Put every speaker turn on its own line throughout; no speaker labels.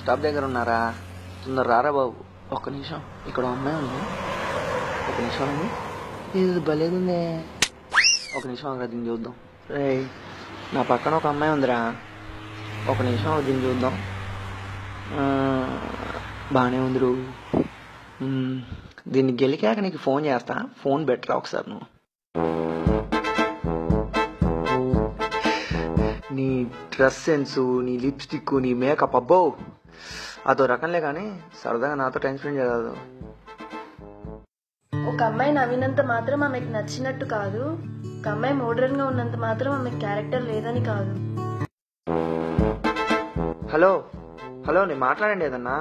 Stop దగ్గర ఉన్నారా? తొందర రారా బాబు. ఒక్క నిమిషం, ఇక్కడ అమ్మాయి ఉంది. ఒక నిమిషం అండి, ఇది భలేదుందే. ఒక నిమిషం అక్కడ దీన్ని చూద్దాం. రే, నా పక్కన ఒక అమ్మాయి ఉందిరా. ఒక నిమిషం దీన్ని చూద్దాం. బాగానే ఉందిరు. దీన్ని గెలికాక నీకు ఫోన్ చేస్తా. ఫోన్ బెటరా ఒకసారి నువ్వు. నీ డ్రెస్ సెన్సు, నీ లిప్స్టిక్, నీ మేకప్, అబ్బో అదో రకంలే, కానీ సరదాగా నాతో టైం స్పెండ్ చేయదు.
ఒక అమ్మాయి నవ్వినంత మాత్రం ఆమెకు నచ్చినట్టు కాదు. ఒక అమ్మాయి మోడర్న్ గా ఉన్నంత మాత్రం ఆమెకు క్యారెక్టర్ లేదని కాదు.
హలో హలో, నేను మాట్లాడండి ఏదన్నా.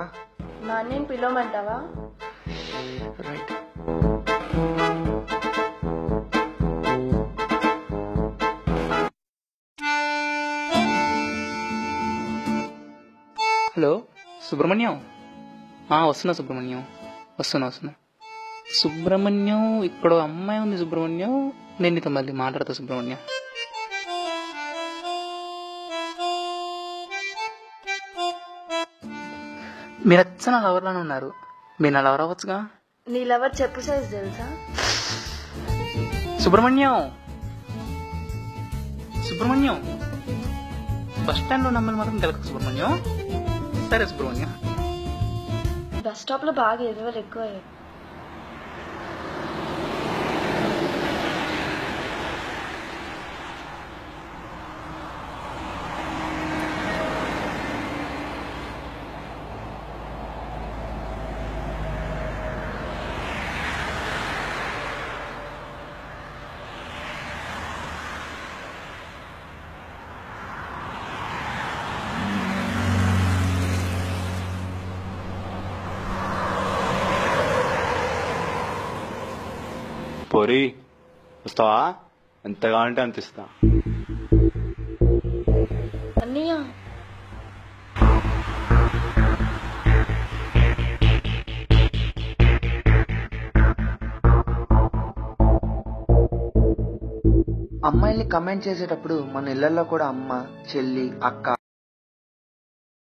మా అన్నయ్యని పిలవమంటావా?
రైట్.
హలో సుబ్రహ్మణ్యం. వస్తున్నా సుబ్రహ్మణ్యం, వస్తున్నా. సుబ్రహ్మణ్యం, ఇక్కడ అమ్మాయి ఉంది సుబ్రహ్మణ్యం. నేను నీతో మళ్ళీ మాట్లాడతా సుబ్రహ్మణ్యం. మీరు వచ్చి నా లవర్లోనే ఉన్నారు. మీరు నా లవర్ అవ్వచ్చుగా.
నీ లవర్ చెప్పు సైజ్ తెలుసా?
సుబ్రహ్మణ్యం బస్ స్టాండ్ లో నమ్మలు మాత్రం తెలక సుబ్రహ్మణ్యం. సరే సుబ్రహ్మణ్యం.
బస్ స్టాప్ లో బాగా ఎదువలు ఎక్కువ.
పోరి, వస్తావా? ఎంత కావాలంటే అంత ఇస్తా.
అన్నయ్య,
అమ్మాయిల్ని కమెంట్ చేసేటప్పుడు మన ఇళ్లలో కూడా అమ్మ, చెల్లి, అక్క